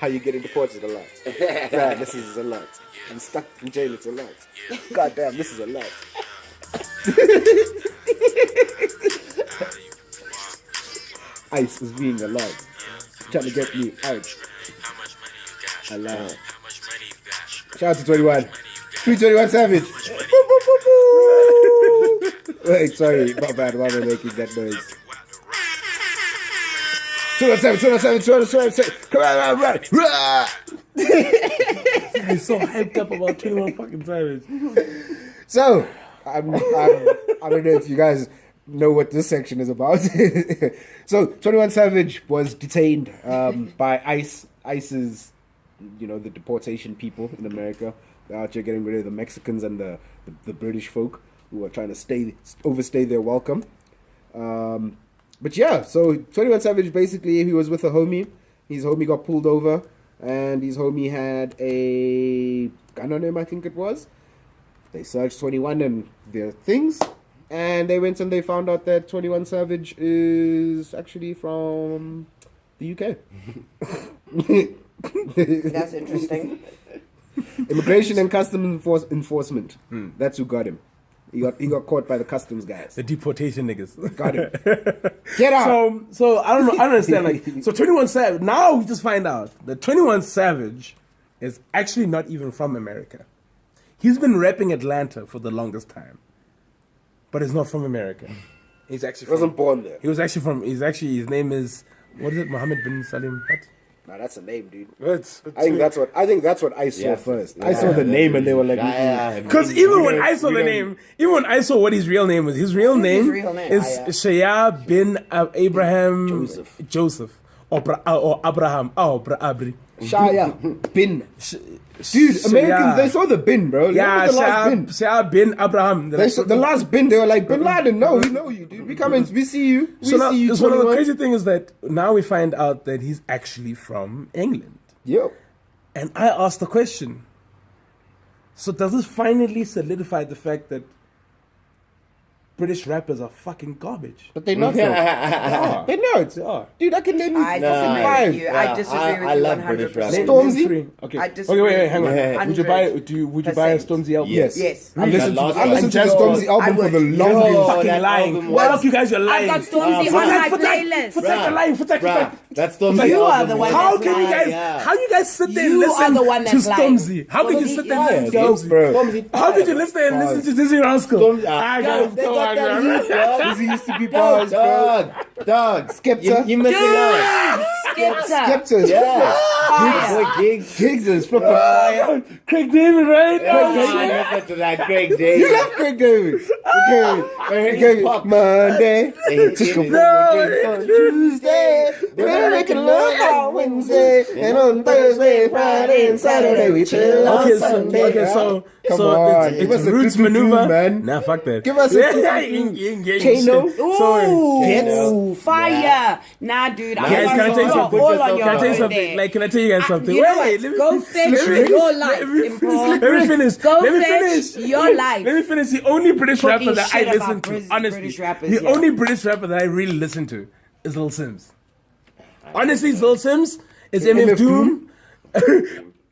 how you getting deported a lot. Man, this is a lot. I'm stuck in jail, it's a lot. God damn, this is a lot. ICE is being a lot. Trying to get me out. A lot. Shout out to 21. Free 21 Savage. Wait, sorry, my bad. Why am I making that noise? 217. Come on. He's so hyped up about 21 fucking Savage. So, I don't know if you guys know what this section is about. So, 21 Savage was detained by ICE. ICE is, the deportation people in America. They're out here getting rid of the Mexicans and the British folk who are trying to overstay their welcome. But yeah, so 21 Savage, basically, he was with a homie. His homie got pulled over, and his homie had a gun on him, I think it was. They searched 21 and their things, and they went and they found out that 21 Savage is actually from the UK. That's interesting. Immigration and Customs Enforcement. That's who got him. He got caught by the customs guys. The deportation niggas. Got him. Get out. So I don't know. I don't understand. So 21 Savage. Now we just find out that 21 Savage is actually not even from America. He's been repping Atlanta for the longest time, but he's not from America. He's actually He wasn't born there. He was actually from. His name is, what is it? Mohammed bin Salim. What? Nah, that's a name, dude. What? I think that's what I saw first. I saw the name and they were like, Because even when I saw the name, even when I saw what his real name was, his real name is Shaya bin Abraham Joseph or Abraham Abri. Shaya bin. Dude, Americans, they saw the bin, bro. Yeah, the last bin. Shaya bin Abraham. They saw the last bin. They were like, Bin Laden, no, we know you, dude. We come in, we see you. We So see you. one of the crazy thing is that now we find out that he's actually from England. Yo. And I asked the question. So does this finally solidify the fact that British rappers are fucking garbage? But they're not. They are. They're not. They are. Dude, I can name you I disagree five. with you. I disagree with I you love 100%. British rap. Stormzy? Three. Okay. I disagree. Wait, hang on. Yeah. Would you buy a Stormzy album? Yes. I listened to the Yo, Stormzy album for the longest. You're fucking that lying. album Why was- don't you guys are I've lying? got Stormzy on my playlist. You're lying. Bruh, that's Stormzy. You are album the was- one How that's can you lying. guys? Yeah. How you guys sit there and You listen are the one to that's lying. Stormzy? How can you sit there and listen to Yo, Stormzy? bro. Stormzy. How could you listen there and listen to Dizzy Rascal? Stormzy. Guys, They come got on, that man. heat, dog. This used to be bars, bro. Dog. Skepta. You missing out. Skepta. Skepta. Yeah. Fire. Boy, Gigs. Gigs is proper. Craig David, right? Listen to that Craig David. You love Craig David. Okay. Craig Pop. Monday. Hey, Took a hey, break on Tuesday. We're making love on Wednesday. And on Thursday, Friday, and Saturday, we chill on Sunday. Come on. Give it's us a roots good maneuver, man. Nah, fuck that. Give us a Kano. Ooh, fire. Nah, dude. Guys, can I tell you something? All on your Can I tell you own something? there. Like, can I tell you guys something? You know Wait, what? Go finish your life, Impo. Let me finish. Go Let me finish finish. your life. Let me finish. The only British Talking rapper that I shit about listen to, honestly, British rappers, the yeah. only British rapper that I really listen to is Lil Sims. Honestly, Lil Sims is MF Doom.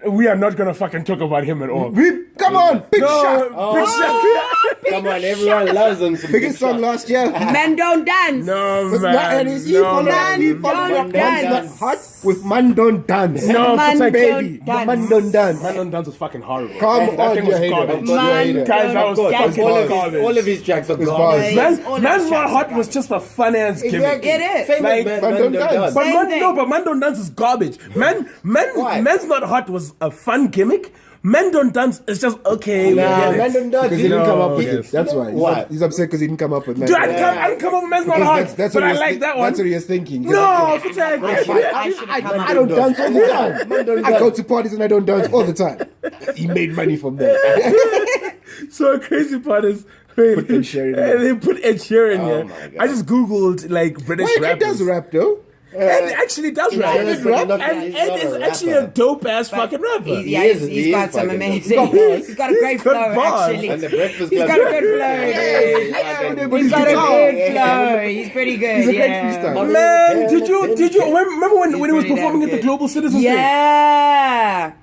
We are not gonna fucking talk about him at all. Come on. Big shot. Big shot. Come on, everyone loves them. some Biggest big song last year. Men don't dance. No, But man. not- and it's no, followed man. Don't Man's dance. not hot with Man Don't Dance. No, Man like, don't dance. Man Don't Dance. Man Don't Dance was fucking horrible. Come That on, thing you was hater. garbage. Of course you Man hater. Guys, that was don't dance. fucking garbage. All of his tracks are It's garbage. bars. Man, All Man's the Not tracks Hot are was just a fun ass gimmick. It is. Same Like, with Man Don't Dance. But Same thing. Man Don't Dance is garbage. Why? Man's Not Hot was a fun gimmick. Men Don't Dance is just okay. we Nah, get it. Man Don't Dance. Because he didn't come up with yes. it. That's why. Why? He's upset because he didn't come up with that. Dude, I didn't come up with Men's Not Hot, That's but what I he like was that one. That's what he was thinking. He's No, like, for tag. I don't dance all the time. I go to parties and I don't dance all the time. He made money from that. So crazy part is they Ed Sheeran in they put Ed Sheeran Oh here. my God. I just googled like British Wait, he rappers. does rap though. Ed actually does rap. He does, but he's not- And he's Ed not is a actually rapper. a dope ass fucking rapper. He's got some fucking amazing. dope. He's got a great Good flow, bars. actually. And the Breakfast He's Club. got a good flow. He's got a good flow. He's pretty good. He's a great yeah. freestyler. Man, did you remember when he was pretty damn performing at the good. Global Citizen Yeah. thing?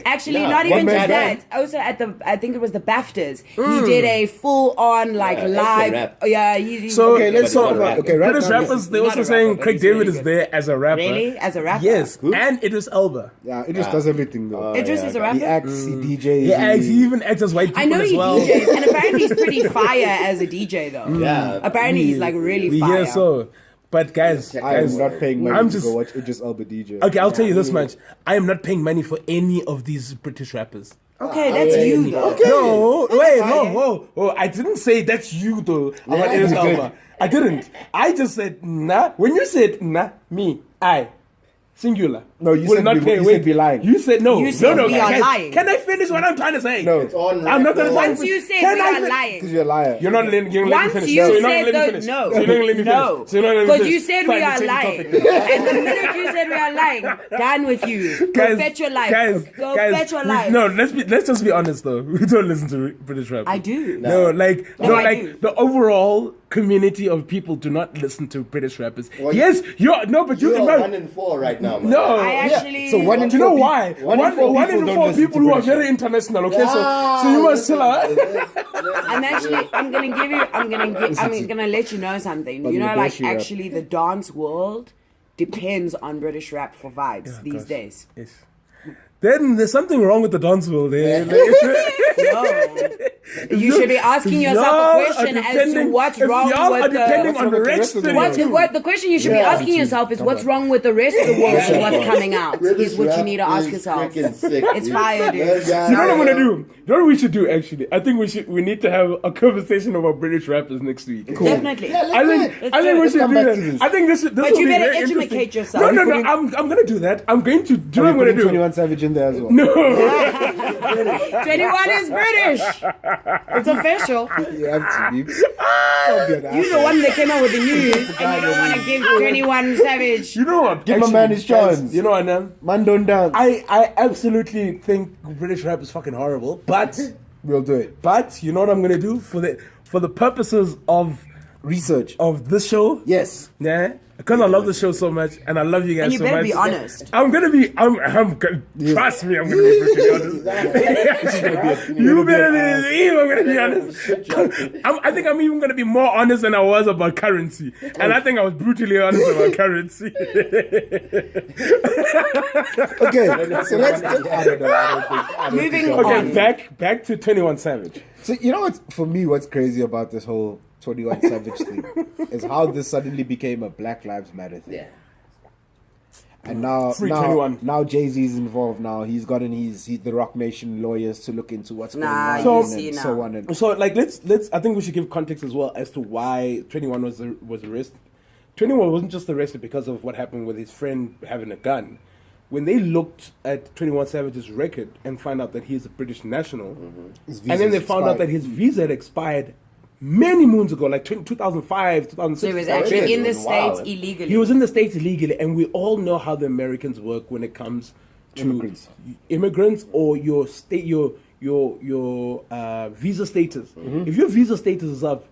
Actually, Yeah, not one even just man that. Also, I think it was the BAFTAs. He did a full-on like Yeah, live. rap. Yeah, he's So Okay, let's But talk not about. rap. Okay, right British now, rappers, they're Not also a saying rapper, but Craig he's really David is good. there as a rapper. really as a rapper. Yes, Who? and Idris Elba. Yeah, it just does everything though. Idris is a rapper. He acts, he DJs. He acts, he even acts as white people I know as he well. DJs, and apparently he's pretty fire as a DJ though. Yeah. Apparently he's like really We fire. hear so. But guys, I am guys, not paying money I'm to just- go watch Idris Elba DJ. okay, I'll tell you this much. I am not paying money for any of these British rappers. Okay, that's you though. No, wait, fine. no. I didn't say that's you though. About Yeah, Idris you did. Elba. I didn't. I just said nah. When you said nah, me, I, singular. No, you will said not we- pay. you Wait, said be lying. You said no. You said no. we are Can, lying. can I finish what I'm trying to say? No. It's on I'm not record. gonna. Once you said Can we I are fin- Because lying. you're a liar. You're not letting, you're not letting me Once finish. you So you're not said letting me though, finish. no, So you're not letting me finish. no, So you're not letting me because finish. you said Fine, we we'll are change the lying, topic. and the minute you said we are lying, done with you. Go fetch your life. Go fetch your life. No, let's just be honest though. We don't listen to British rap. I do. No, like No, I do. the overall community of people do not listen to British rappers. Well, Yes, you're no, but You're you 1 in 4 right now, man. no. I actually. So one in Do you know four why? people- one in four One people in don't four listen to people who are British very rap. international. Okay, so you must chill out. I'm gonna let you know something. But You know, the like British rap. actually, the dance world depends on British rap for vibes these gosh. days. Yes. Then there's something wrong with the dance world. Eh? No, you should be asking yourself Y'all a are question as to depending- what's if wrong y'all are with depending the. on the rest of the What, world. what the question you should be asking yourself is what's wrong with the rest of the world and what's coming out is what you need to ask yourself. It's fire, dude. You know what I'm gonna do? You know what we should do? Actually, I think we need to have a conversation about British rappers next week. Definitely. I think we should come do back that. to this. I think this But will you be better very educate interesting. yourself. No. I'm gonna do that. I'm going to do. Are What you I'm gonna putting do. 21 Savage in there as well? No. 21 is British. It's official. You have to be. Don't be an You're the asshole. one that came up with the news, and you don't want to give 21 Savage. You know what? Give my man his guys, chance. You know what, man? Man, don't dance. I absolutely think British rap is fucking horrible, but We'll do it. you know what I'm gonna do for the purposes of Research. this show? Yes. Yeah, because I love the show so much and I love you guys And you so better much. be honest. I'm gonna be. Trust me, I'm gonna be brutally honest. You better believe I'm gonna be honest. I think I'm even gonna be more honest than I was about currency, and I think I was brutally honest about currency. Okay. So let's. I don't know. I don't think Moving so. on. Okay, back to 21 Savage. So you know what's for me? What's crazy about this whole 21 Savage thing is how this suddenly became a Black Lives Matter thing. Yeah. And now, Free 21. now Jay-Z's involved. Now he's gotten the Rock Nation lawyers to look into what's Nah, going on you see and now. so on. And So like let's I think we should give context as well as to why 21 was arrested. 21 wasn't just arrested because of what happened with his friend having a gun. When they looked at 21 Savage's record and found out that he's a British national, his and then they visa's found out that expired. his visa had expired many moons ago, like 2005, 2006. So he was actually in the Wow. States illegally. He was in the States illegally, and we all know how the Americans work when it comes to immigrants or your state, your visa status. If your visa status is up,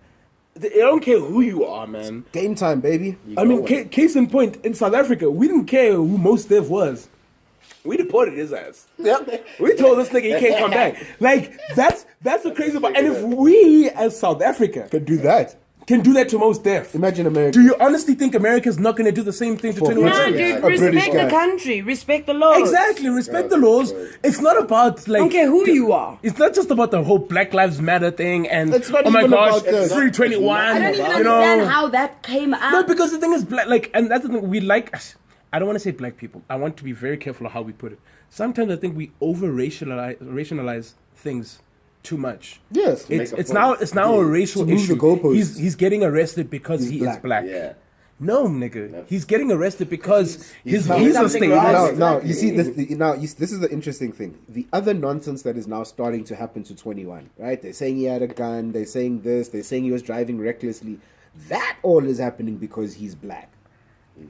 they don't care who you are, man. game time, baby. I mean, case in point, in South Africa, we didn't care who Mos Def was. We deported his ass. Yep. We told this nigga he can't come back. Like, that's the crazy part. And if we, as South Africa, Could do that. can do that to Mos Def, Imagine America. do you honestly think America's not going to do the same thing to For 21 Nah, British- Savage? dude, A British respect guy. the country, respect the laws. Exactly, respect the laws. It's not about like. I don't care who you are. It's not just about the whole Black Lives Matter thing and It's not oh my even gosh, about the- free 21. I don't even you understand know. how that came out. No, because the thing is, black, and that's the thing we like. I don't want to say black people. I want to be very careful of how we put it. Sometimes I think we rationalize things too much. Yes. make It's a it's point. now a racial To move the issue. goalposts. He's getting arrested because He's he black. is black. Yeah. No, nigga, he's getting arrested because his found visa something status. wrong. Now, you see, this is the interesting thing. The other nonsense that is now starting to happen to 21, right? They're saying he had a gun. They're saying this. They're saying he was driving recklessly. That all is happening because he's black.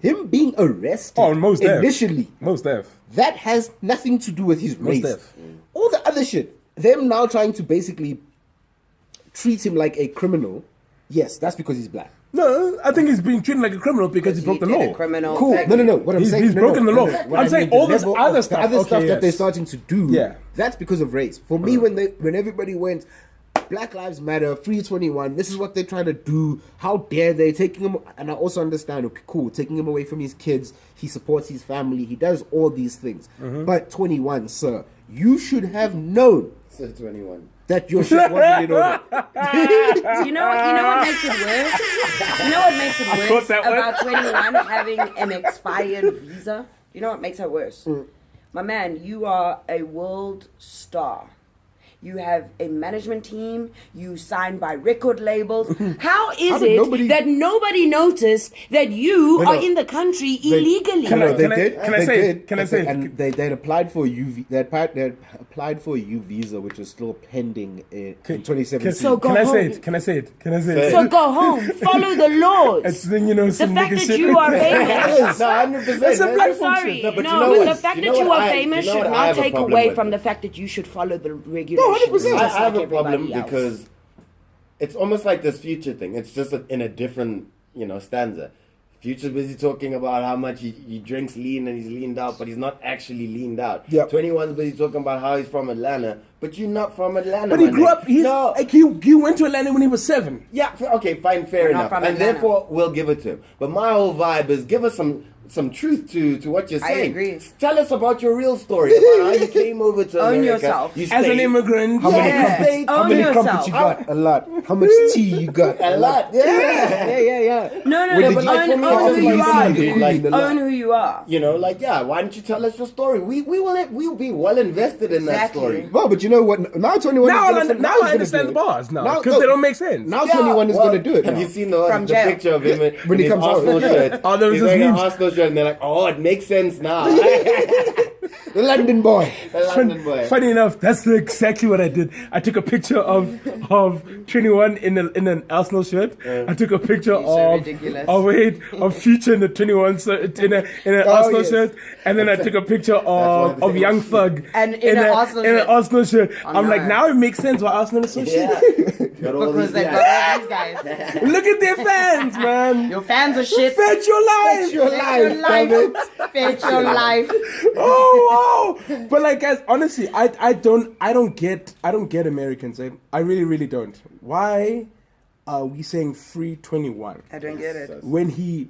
Him being arrested Oh, most def. initially, Most def. that has nothing to do with his race. def. All the other shit, them now trying to basically treat him like a criminal, yes, that's because he's black. No, I think he's being treated like a criminal because he broke the did a law. criminal. Cool. No. What I'm He's- saying, he's no, broken the law. What I'm I saying mean, all the this level other of- stuff, the other okay, stuff that they're yes. starting to do. Yeah. That's because of race. For me, when everybody went, Black Lives Matter, Free 21, this is what they're trying to do. How dare they taking him? And I also understand. Okay, cool, taking him away from his kids. He supports his family. He does all these things. But 21, sir, you should have known So 21. that your shit wasn't in order. You know what makes it worse? You know what makes it caught worse that one. about 21 having an expired visa? You know what makes it worse? My man, you are a world star. You have a management team. You sign by record labels. How is did it nobody- that nobody noticed that you No, are no. in the country illegally? Can I- They can I- did. can I They say- did. can I say- And they'd applied for they had applied for a U visa, which was still pending in 2017. So go Can I say home. it? Can I say it? Can I say it? So go home. Follow the laws. It's then, you know, The some fact nigga that shit. you are famous. Yes, no, 100%. It's a black I'm sorry. No, but you no, know but what? the fact You know that you what are I- famous you know should what I not have a take problem away with? from the fact that you should follow the regulations. 100%. just I have like a problem everybody else. because it's almost like this Future thing. It's just in a different, stanza. Future's busy talking about how much he drinks lean and he's leaned out, but he's not actually leaned out. Yep. 21's busy talking about how he's from Atlanta, but you're not from Atlanta. But he my grew nigga. up. He, No. like, he went to Atlanta when he was 7. Yeah, okay, fine, fair We're not enough. from And Atlanta. therefore, we'll give it to him. But my whole vibe is give us some truth to what you're I saying. agree. Tell us about your real story, about how you came over to Own America. yourself. You As an stayed- immigrant. How many Yeah. crumpets? How Own many yourself. crumpets you got? A lot. How much tea you got? A lot, yeah. Yeah. No, When did but you- own for me, who it's you like are, dude, dude. like- Own who you are. Why don't you tell us your story? We'll be well invested in that Exactly. story. Well, but you know what? Now 21 Now is gonna, I understand the bars now because they don't make sense. Now 21 is going to do it. Have now. you seen the From jail. picture of him When he in his comes out. Arsenal shirt? Oh, there was He's this wearing an meme. Arsenal shirt, and they're like, "Oh, it makes sense now." The London boy. The London boy. Funny enough, that's exactly what I did. I took a picture of 21 in an Arsenal shirt. I took a picture so ridiculous. of Future in the 21 in an Arsenal yes. shirt, and then I took a picture of Young Thug And in an Arsenal in an shirt. Arsenal shirt. I'm like, nice. now it makes sense why Arsenal is so Yeah. shit. Got all Because these they guys. got all these guys. Look at their fans, man. Your fans are shit. Fetch your life. Your life, damn it. Fetch your life. Oh wow! But like, guys, honestly, I don't get Americans. I really don't. Why are we saying free 21 I don't get it. when he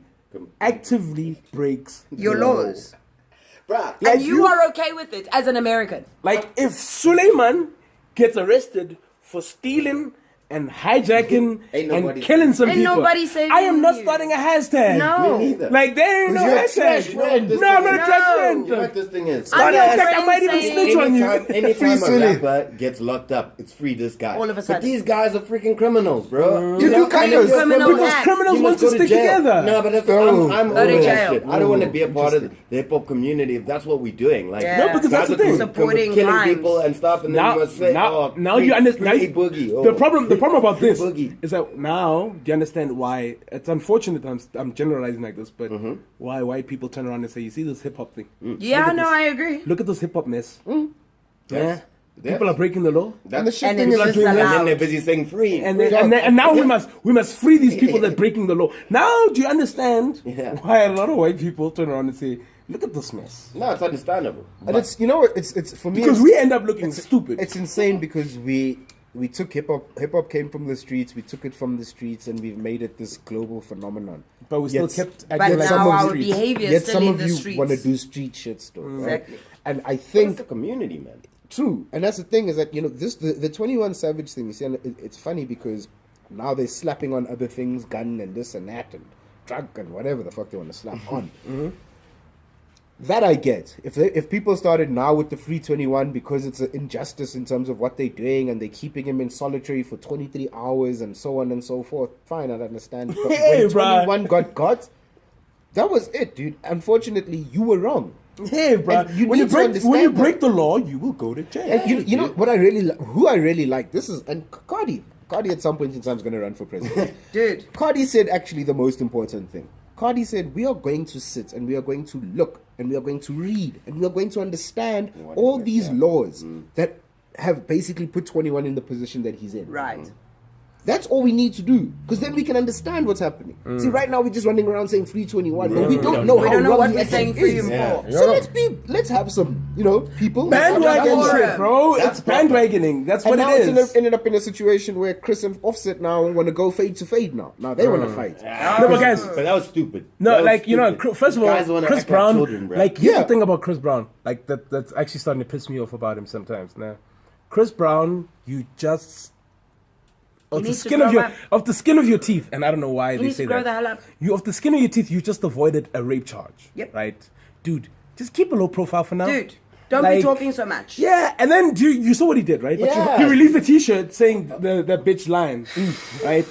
actively breaks Your the law? laws. Bruh, Like And you are okay with it as an American. Like if Suleiman gets arrested for stealing and hijacking Ain't and nobody- killing some Ain't people, nobody saving I am not you. starting a hashtag. No. Me neither. Like there ain't no you're a hashtag. trash friend. No, I'm not a No. trash friend. You know what this thing is? I'm Matter your of fact, I friend might even saying- snitch on you. Anytime a Silly. rapper gets locked up, it's free this guy. All of a But sudden. these guys are freaking criminals, bro. You do kind of. Criminal Because acts. criminals You want must to go stick jail. together. No, but that's, Oh. I'm Go to over that jail. shit. I don't want to be a part of the hip hop community if that's what we're doing. Like, Yeah. No, because that's the guys are thing. Supporting killing crimes. people and stuff, and then Now, you must say, now free, you understand. free Boogie. Oh. The problem about Free this Boogie. is that now do you understand why? It's unfortunate. I'm generalizing like this, but Mm-hmm. why white people turn around and say, "You see this hip hop thing? Yeah, at no, this. I agree. Look at this hip hop mess. Yes. Yeah, Yes. people are breaking the law." And the shit And thing it's is, just doing And this- allowed. then they're busy saying free. And now we must free these people that are breaking the law. Now, do you understand Yeah. why a lot of white people turn around and say, "Look at this mess"? No, it's understandable. and it's you know what it's for me Because it's- we end up looking stupid. It's insane because we took hip hop. Hip hop came from the streets. We took it from the streets, and we've made it this global phenomenon. But we still Yet- kept But acting like now some of our the streets. behavior Yet is still some in of the you streets. want to do street shit still, right? Exactly. And I It's think the community, man. true, and that's the thing is that the 21 Savage thing. You see, and it's funny because now they're slapping on other things, gun and this and that and drug and whatever the fuck they want to slap on. That I get. If people started now with the free 21 because it's an injustice in terms of what they're doing and they're keeping him in solitary for 23 hours and so on and so forth, fine, I understand. But Hey, when bruh. 21 got caught, that was it, dude. Unfortunately, you were wrong. Hey, bro, And you when you need to break understand break the law, you will go to jail. And you know what I really who I really like. This is and Cardi at some point in time is going to run for president. Dude. Cardi said actually the most important thing. Cardi said, we are going to sit and we are going to look and we are going to read and we are going to understand all these laws that have basically put 21 in the position that he's in. Right. That's all we need to do, because then we can understand what's happening. See, right now we're just running around saying 321, but we don't know We how don't know wrong what he we're saying actually free is. and for. So let's have some, people. Bandwagon That's shit, bro. That's It's bandwagoning. That's And what now it is. it's ended up in a situation where Chris and Offset now want to go fade to fade now. Now they want to fight. No, but guys, But that was stupid. no, That was like stupid. first of These all, guys wanna Chris act like Brown. children, bro. Like here's Yeah. the thing about Chris Brown. Like that's actually starting to piss me off about him sometimes. Now, Chris Brown, you just of the needs to skin grow of your up. of the skin of your teeth, and I don't know why they needs say to grow that. the hell up. You of the skin of your teeth, you just avoided a rape charge. Yep. Right, dude. Just keep a low profile for now. Dude, don't be Like, talking so much. Yeah, and then you saw what he did, right? Yeah. He released a T-shirt saying the bitch line, right?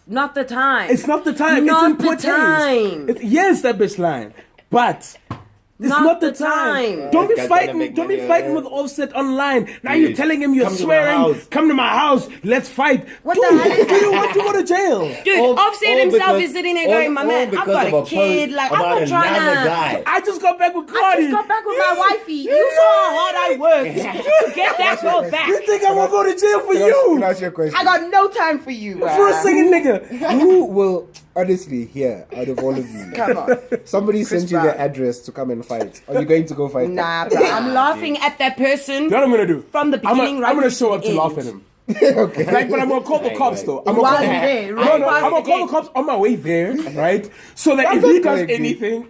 Not the time. It's not the time. Not it's in poor the time. taste. Yes, that bitch line, but it's Not not, the the time. time. Don't be Guys gotta fighting. make Don't be money, fighting yeah. with Offset online. Now Dude, you're telling him you're come to my swearing. house. Come to my house. Let's fight. What Dude, the hell is do you that? want to go to jail? Dude, All- Offset all himself because- is sitting there all- going, my all man, I've because got of a post kid. Like, I'm about not trying another to. guy. I just got back with I Cardi. just got back with my wifey. You saw how hard I worked to get that girl back. You think I'm gonna go to jail for Can I you? ask you a question? I got no time for you, For a bruh. singing nigga. Who will honestly here out of all of you? Come on. Somebody sent you Brown. their address to come and fight. Are you going to go fight? Nah, bro. I'm laughing at that person. You know what I'm gonna do? From the beginning right I'm gonna to show the up to end. laugh at him. Okay. Like, but I'm gonna call the cops though. I'm While gonna you're there, no, right no, past I'm gonna the call the gate. cops on my way there, right? So that That's if he not does correct, dude. anything,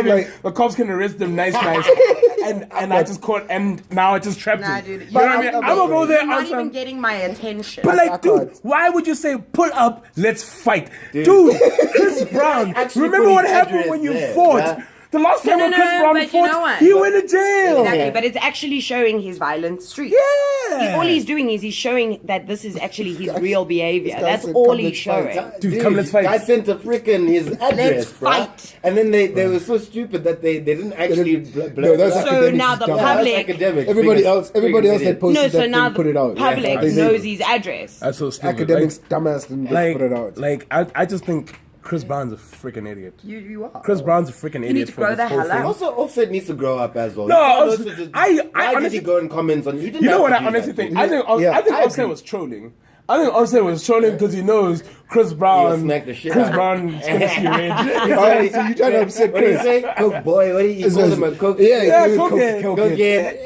Like- the cops can arrest him nice, and I just caught, and now I just trapped Nah, him. dude. You know what I mean? I'm gonna go there You're not on even some. getting my attention. But I like, dude, can't. why would you say pull up? Let's fight, dude. Chris Brown. Actually Remember put what his happened address when you there, fought? bruh. The last time No, when no, Chris no, Brown but you fought, know what? he went to jail. Exactly, but it's actually showing his violent streak. Yeah. All he's doing is he's showing that this is actually his real behavior. guy That's said, all "Come, he's let's fight." showing. Dude, come, let's fight. Guy sent a freaking his address, Let's bro. fight. And then they were so stupid that they didn't actually. No, that's So academics now is the dumb. public- academics. Everybody else that No, posted so that now didn't put it out. the public They knows did. his address. That's so stupid. Academics, dumbass, didn't like, put it out. like I just think Chris Brown's a freaking idiot. You are. Chris Brown's a freaking idiot. need to for grow this the whole hell thing. up. Also, Offset needs to grow up as well. No, You can't also- also just- I why did honestly- he go in comments on? He didn't You know have what to I do honestly that. think? I think Yeah, I think I Offset agree. was trolling. I think Offset was trolling because he knows Chris Brown. smack the shit Chris out. Brown's gonna see red. Alright, so you trying to upset What do you Chris? say? Coke boy. What do you call him? A coke? Yeah, Yeah, dude, cocaine. cocaine.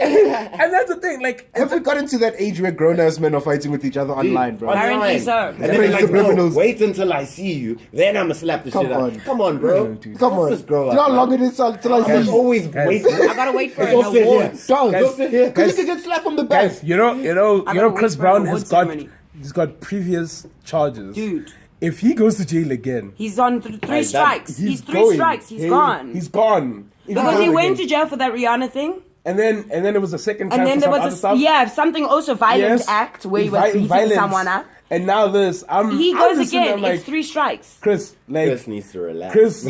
And that's the thing. Like, Have we gotten to that age where grown-ass men are fighting with each other online, bro? Apparently so. And then they're like, no, Subliminals. wait until I see you. Then I'm gonna slap the Come shit out. on. Come on, bro. Come on. Let's just grow Do up. you know how man. long it is till I I'm see you? always waiting. I gotta wait for It's an Offset award. here. Don't Guys, here. Because guys- you can get slapped from the back. guys, you know, gotta Chris wait for Brown an has award got ceremony. he's got previous charges. Dude. If he goes to jail again, He's on three He's done. strikes. He's three going. strikes. He's gone. He's gone. If because goes he went to again. jail for that Rihanna thing. and then there was a second time And then for there some was other stuff. something also violent act where he was beating Violence. someone up. And now this, He I'm goes listening, again. I'm like, It's 3 strikes. Chris, like Chris needs to relax.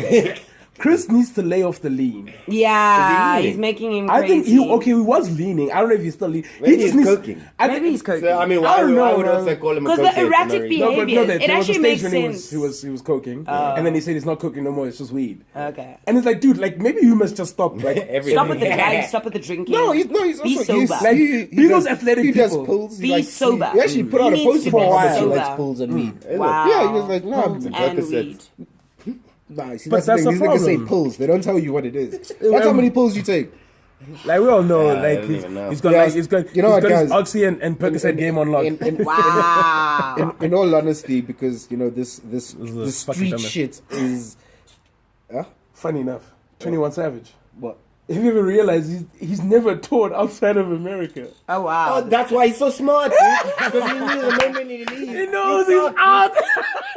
Chris needs to lay off the lean. Yeah, Is he he's making him I crazy. think he was leaning. I don't know if he's still leaning. Maybe he just he's needs, cooking. I Maybe think, he's cooking. So, I mean, I why don't know, would man. Offset call him a Because the cokehead? erratic No, no, behavior- but no, It there was a actually stage makes when sense. he was coking, and then he said he's not cooking no more. It's just weed. Okay. And it's like, dude, like maybe you must just stop. Like Every Stop with the day. drugs. Stop with the drinking. No, he's Be also sober. Like, be those does- athletic he does people. pulls. Be sober. He actually put He out a needs post to for be a while. He sober. likes pulls and weed. Wow. Yeah, he was like, no, Pulls I'm and Percocet. weed. Nah, see, But that's the that's thing. the These niggas say problem. pulls. They don't tell you what it is. That's how many pulls you take. Like we all know, I like don't even know. he's got Yeah, like he's got you know he's what, got his guys? Oxy and Percocet game on lock. Wow. In all honesty, because you know this fucking street dumbass. shit is. Funny enough, 21 Savage. What? Have you ever realized he's never toured outside of America? Oh wow. Oh, that's why he's so smart, dude. Because he knew the moment he leaves. He knows he's out.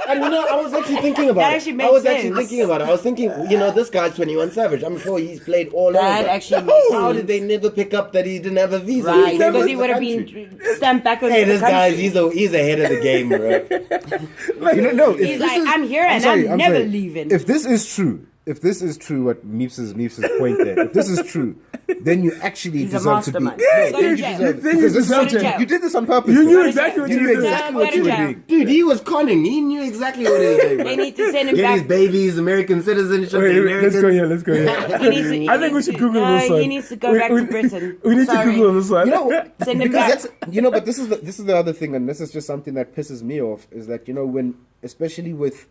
And you know, I was actually thinking about That it. actually I makes was actually sense. thinking about it. I was thinking, you know, this guy's 21 Savage. I'm sure he's played all That over. actually makes How sense. did they never pick up that he didn't have a visa? Right, never because he in would have been stamped back on Hey, the this country. guy, he's ahead of the game, bro. You know, no. If He's this like, is, I'm here and sorry, I'm never sorry. leaving. If this is true, what Meeps' point there, if this is true, then you actually He's a deserve to be. mastermind. No, Go to you jail. deserve it. Then you Because this is deserve something- jail. you did this on purpose. You knew though. exactly what You you knew were doing. exactly No, what go you to were jail. doing. Dude, he was conning. He knew exactly what he was doing. They bro. need to send him Get back. his babies, American citizenship. Wait, American... let's go here. Let's go here. He needs to- he I think we needs should to- Google no, this one. he needs to go back to Britain. We need Sorry. to Google this one. You know, Send him because back. that's but this is the other thing, and this is just something that pisses me off. Is that when, especially with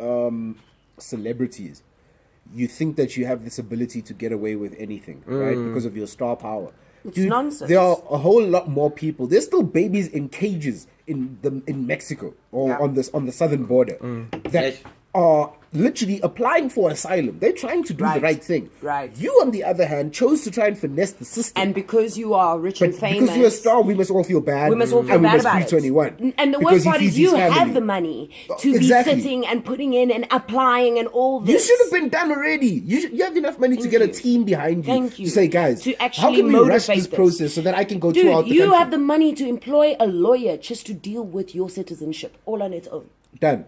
celebrities, you think that you have this ability to get away with anything, right? Because of your star power. It's nonsense. There are a whole lot more people. There's still babies in cages in Mexico or Yeah. on the southern border that are literally applying for asylum. They're trying to do the Right. right thing. Right. You, on the other hand, chose to try and finesse the system. And because you are rich and But famous, because you're a star, we must all feel bad. we must all feel and we bad must about free it. 21. And the because worst he part feeds is you his have family. the money to Exactly. be sitting and putting in and applying and all this. You should have been done already. You have enough money to Thank get a you. team behind you, Thank you. to say, guys, To how actually can we rush motivate this this. process so that I can go Dude, throughout the you country? have the money to employ a lawyer just to deal with your citizenship all on its own. Done.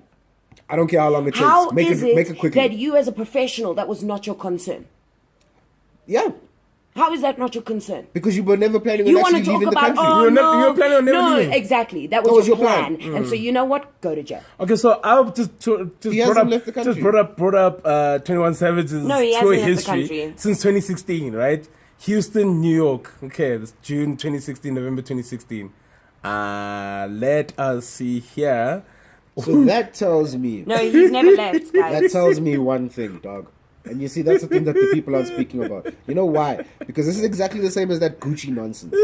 I don't care how long it takes. How make is it it quickly. that you, as a professional, that was not your concern? Yeah, How is that not your concern? because you were never planning You on want to actually talk leaving the about, country. oh You were no, you were planning on never no, leaving. exactly. That was, That was your your plan. plan. And so you know what? Go to jail. Okay, so I'll just He brought hasn't up left the country. just brought up 21 Savage's No, he tour hasn't left the history country. since 2016, right? Houston, New York. Okay, this June 2016, November 2016. Let us see here. So that tells me. No, he's never left, guys. That tells me one thing, dog. And you see, that's the thing that the people aren't speaking about. You know why? Because this is exactly the same as that Gucci nonsense.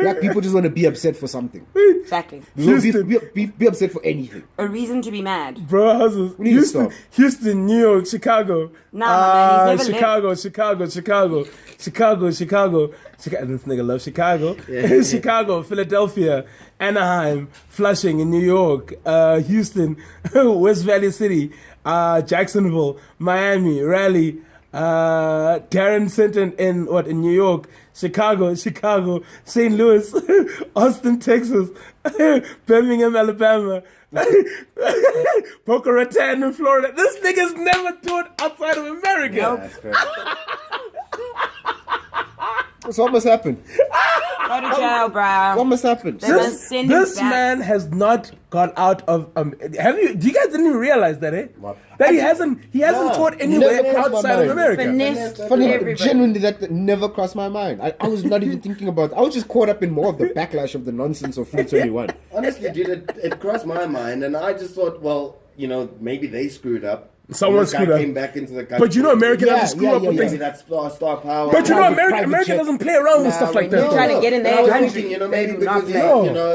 Black people just want to be upset for something. Exactly. You know, Houston. be upset for anything. A reason to be mad. Bro, how's this? We need to stop. Houston, New York, Chicago. Nah, man, he's never Chicago. This nigga loves Chicago. Chicago, Philadelphia, Anaheim, Flushing in New York, Houston, West Valley City, Jacksonville, Miami, Raleigh, Darren Center in New York, Chicago, St. Louis, Austin, Texas, Birmingham, Alabama, Boca Raton in Florida. This nigga's never toured outside of America. Nope. That's correct. So what must happen? Go to jail, bro. What must happen? They must send him This back. man has not gone out of. Have you? Do you guys didn't even realize that? What? That he hasn't No, toured anywhere never crossed my outside of mind. America. Finesse Funny, everybody. genuinely, that never crossed my mind. I was not even thinking about. I was just caught up in more of the backlash of the nonsense of Free 21. Honestly, dude, it crossed my mind, and I just thought, well, maybe they screwed up. Someone This guy screwed up. came back into the country. But you know, America Yeah, doesn't screw yeah, up with yeah, things. Maybe that's star power. But you know, Private America jet. doesn't play around with Nah, stuff like when that. you're trying to though. get in And I there, was country, thinking, they maybe do not because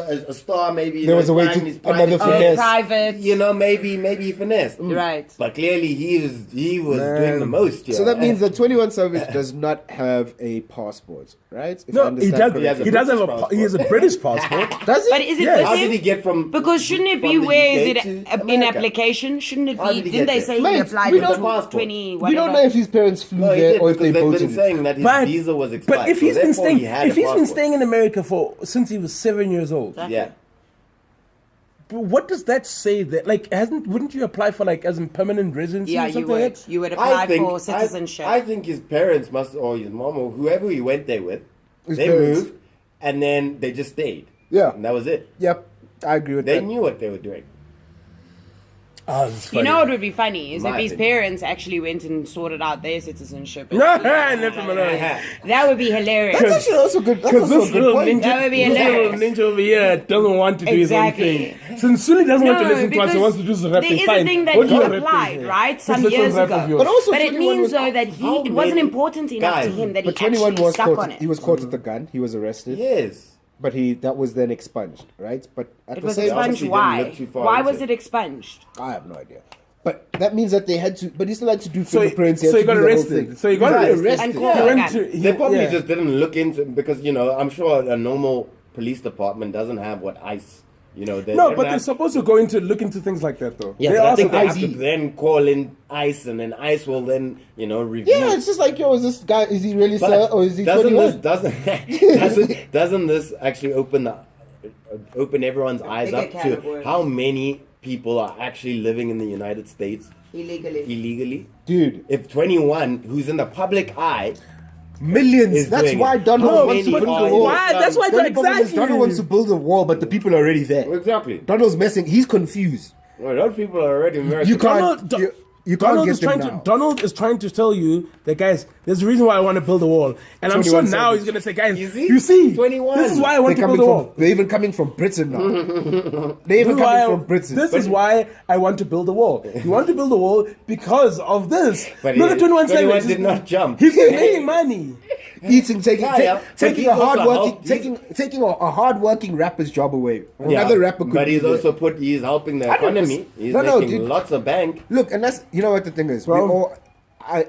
play. a star, maybe There was a way flying to- his another private finesse. Private. maybe he finessed. Right. But clearly he was doing the most. Yeah. So that means that 21 Savage does not have a passport, right? If I No, he understand does. correctly. He does have British he has a British passport. Does he? But is it Yeah. with how him? did he get from? Because shouldn't it be from the where UK is it to in America? application? Shouldn't it How be? did he Didn't get they there? say he Mate, applied we with don't- the passport. 20 We whatever? don't know if his parents flew No, he there did, or if they because they've voted. been saying that his But, visa was expired. but if so he's been therefore staying, he had if a he's been passport. staying in America since he was 7 years old, Yeah. but what does that say? That wouldn't you apply for as in permanent residency? Yeah, or you something would. like that? You would apply for I citizenship. think his parents must, or his mom, or whoever he went there with, His they parents. moved, and then they just stayed. Yeah. And that was it. Yep, I agree with They that. knew what they were doing. Oh, this is You funny. know what would be funny is My if his opinion. parents actually went and sorted out their citizenship. Left him alone. That would be hilarious. That's actually also good. That's Because also this a good little point. ninja, That would be this little hilarious. ninja over here doesn't want to do Exactly. his own thing. Sincerely doesn't want to listen to us. He because wants to do some there rapping. is Fine. a thing that Go do he your rapping applied, here. right, Just some listen years to rap ago. of yours. But also But it 21 means was- though that how it wasn't many important enough to guys- him that he But 21 actually was stuck caught. on it. He was caught with the gun. He was arrested. Yes. But that was then expunged, right? But at It the was same expunged. obviously didn't Why? look too far Why into was it. it expunged? I have no idea. But that means that they had to. But he still had to do So fingerprints. he got had to do the whole arrested. thing. So he got Right, arrested. And He caught went again. to- They probably yeah. just didn't look into, because I'm sure a normal police department doesn't have what ICE. They No, don't but they're have- supposed to go into look into things like that though. Yeah, they but I also think they have ID. to then call in ICE, and then ICE will then review. Yeah, it's just like, yo, is this guy? Is he really But sir or is he doesn't 21? doesn't this actually open everyone's eyes bigger up can of to worms. how many people are actually living in the United States Illegally. illegally? Dude, If 21, who's in the public eye, Millions. is That's doing why it. Donald How wants to many build are a wall. Why? That's why The only problem is exactly. Donald wants to build a wall, but the people are already there. Exactly. Donald's messing. He's confused. Well, those people are already American. You can't. You can't Donald get is them trying now. to. Donald is trying to tell you that, guys, there's a reason why I want to build a wall, and I'm sure 21 now Savage. he's gonna say, guys, You see? see, 21. this is why I want They're to build coming a wall. from. They're even coming from Britain now. They're even This is why coming from Britain. This is why I want to build a wall. You want to build a wall because of this. But Look at 21 21 Savage. did not jump. He's making money. taking Yeah, but taking he's a also hard-working helped- taking a hard-working rapper's job away. Yeah, Another rapper could but be he's there. also he's helping the economy. He's No, no, making dude. lots of bank. Look, and that's you know what the thing is. We Bro. all,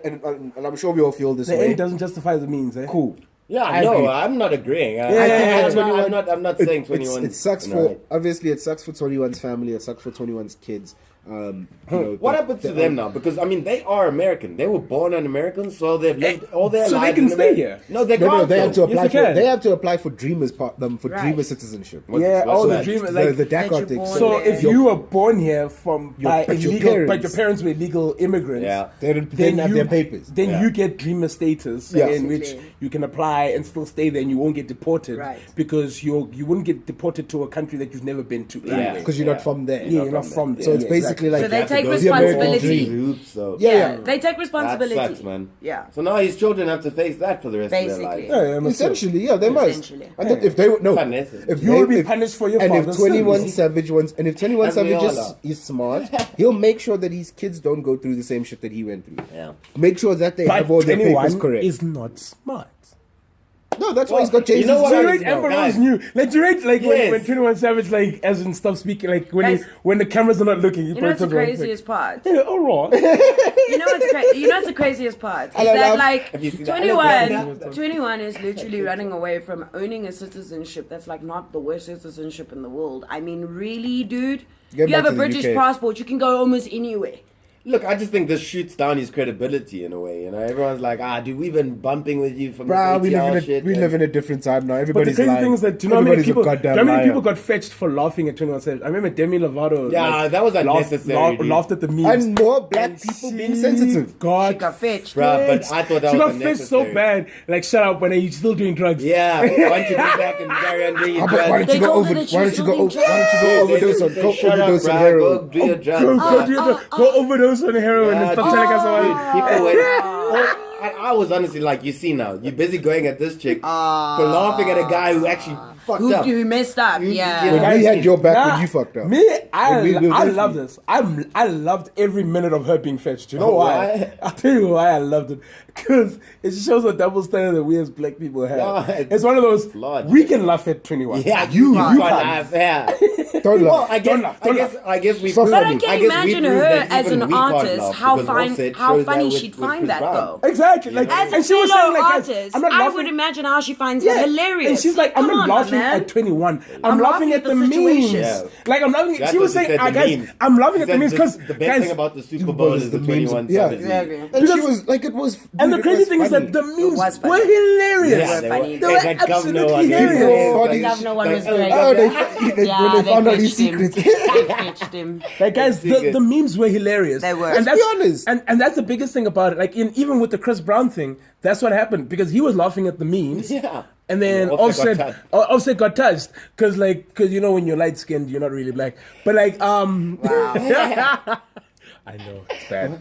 and I'm sure we all feel this The way. end doesn't justify the means, eh? Cool. Yeah, I no, agree. I'm not agreeing. I think I'm not saying 21. It sucks for obviously it sucks for 21's family. It sucks for 21's kids. You know, What the- happened to the- them now? Because I mean, they are American. They were born an American, so they've lived all their so they lives. can in stay America. here. No, they No, can't. no, they have to though. apply Yes, they for. can. They have to apply for Dreamers for Right. Dreamer citizenship. Yeah, what's all the that? dream, the like, DAC you're article. born so there. if you were born here from by but your illegal, but parents- your parents were illegal immigrants, Yeah. They didn't have their papers. Then Yeah. you get dreamer status, Yeah. in which Basically. you can apply and still stay there, and you won't get deported, Right. because you wouldn't get deported to a country that you've never been to. Yeah. Anyway. because you're not from there. Yeah, you're not from there. So it's Yeah, basically exactly. like So they You have to take go the American responsibility. dream. hoops, so Yeah. They take that responsibility. sucks, man. Yeah. So now his children have to face that for the rest of their Basically. lives. Yeah, yeah, Essentially, yeah, they must. Essentially. And then if they no, It's unnecessary. if You they- will be if- punished for your and if father's 21 sins. Savage wants, and if 21 As we Savage all are. is smart, he'll make sure that his kids don't go through the same shit that he went through. Yeah. Make sure that they But have all their papers 21 correct. is not smart. No, that's why he's got you Jay-Z's know what? sons Direct now. Amber Guys. Rose knew. Like direct, like Yes. when 21 Savage, like as in stop speaking, like when Guys. when the cameras are not looking. You know what's the craziest part? Yeah, all right. You know what's the craziest part? Is I don't that know. like Have you seen that? 21 is literally running away from owning a citizenship that's like not the worst citizenship in the world. I mean, really, dude? Get You have back a to the British UK. passport, you can go almost anywhere. Look, I just think this shoots down his credibility in a way. You know, everyone's like, dude, we've been bumping with you from Bruh, this ATL shit. we and- live in a different time now. But the Everybody's crazy lying. thing is that do you know how many Everybody's people? a Do you goddamn know how many liar. people got fetched for laughing at 21 Savage? I remember Demi Lovato. Yeah, that was unnecessary, dude. Laughed at the memes. And more black people being sensitive. God, She got fetched. Bruh, but I thought that she was got fetched so unnecessary. bad. Like, shut up, when you're still doing drugs. Yeah, why don't you go back and carry on doing your How about, why drugs? don't you They go told her over? that she Why was don't you go? still Why don't you go overdose on? Say, Go shut up, overdose on bruh, heroin. Go do your Go, drugs. go overdose on heroin and Yeah, stop dude. telling us about it. People went. I was honestly like, you see now, you're busy going at this chick for laughing at a guy who actually fucked up. Who messed up? Yeah. When we had your back Nah, when you fucked up. Me, I When we- I love this. I loved every minute of her being fetched. You know why? Why? I'll tell you why I loved it. Because it shows a double standard that we as black people have. Yeah, it's one of those, Lord. we can laugh at 21. Yeah, You can't can't. laugh. Yeah. Don't Well, laugh. I guess, Don't laugh, don't I guess we. But But I I can guess we imagine proved her that as even an we can't artist, laugh how because fine, Offset how shows that funny with- she'd with find Chris that Brown. though. Exactly. Like, As a and she was fellow saying, like, guys, artist, I'm not I laughing. would imagine how she finds it hilarious. And she's like, I'm Come not on, my laughing man. at 21. I'm laughing at the memes. situation. Yeah. Like, I'm laughing. That's She was what saying, said, the guys, memes. I'm laughing She at the said memes because, the best guys, thing about the Super Bowl is the 21 Yeah. Savage. Exactly. And Because- she was like, it was. and the dude, it crazy was thing is funny. that the memes was funny. were hilarious. Yeah, They were funny. They were that governor absolutely one, hilarious. Funny. The governor one was Like, great. Oh, they Yeah, when they they found out his fetched him. secrets. They fetched him. Like, guys, the memes were hilarious. They were. And Let's be that's, honest. And that's the biggest thing about it. Like, even with the Chris Brown thing, that's what happened because he was laughing at the memes. Yeah. And then Yeah, Offset got touched because you know when you're light skinned you're not really black, but like I know it's bad,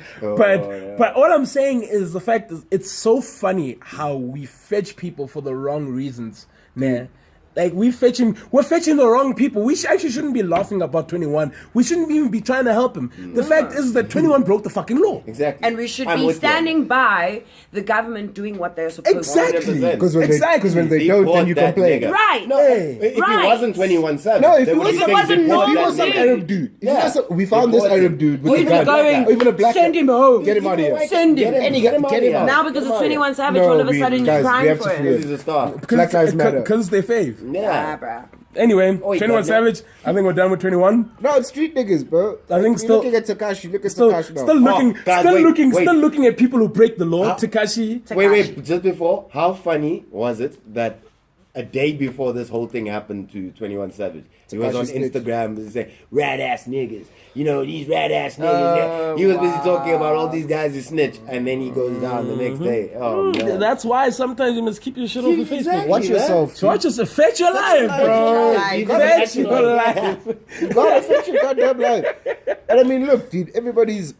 but all I'm saying is the fact is it's so funny how we fetch people for the wrong reasons, man. Like we're fetching the wrong people. We actually shouldn't be laughing about 21. We shouldn't even be trying to help him. The fact is that 21 broke the fucking law. Exactly. And we should I'm be with you. standing by the government doing what they're supposed Exactly. 100%. Because when Exactly. they don't, then Deport you that complain. nigga. to. Right. No, Hey. if Right. he wasn't 21 Savage, No, if they it would be wasn't- saying wasn't deport normal, If he that was some dude. nigga. Arab dude, if he Yeah. was some- we found this Deport Arab him. dude with Or the even gun. going, Or even a black send guy. him home. Get him out of here. Send him. Get him out of here. Now because it's Get him out of 21 here. Savage, No, all of a we- sudden guys, you're we crying have to for free it. This is a star. Black Lives Matter. Because they fave. Yeah. Bruh. Anyway, Oh, he 21 got it. Savage. I think we're done with 21. No, it's street niggas, bro. I think You're still- looking at Takashi. Look at Still Takashi now. looking, guys, still wait, looking, wait. still looking at people who break the law. Huh? Takashi. Wait, just before, how funny was it that a day before this whole thing happened to 21 Savage. He was on Tekashi snitched. Instagram and saying, "Rat ass niggas, you know these rat ass niggas." He was busy talking about all these guys who snitch, and then he goes down the next day. Oh man, That's why sometimes you must keep your shit off of Facebook. Exactly. Watch yourself. So watch yourself. Fetch your life, bro. life. Fetch your life. You gotta fix your goddamn life. And I mean, look, dude, everybody's,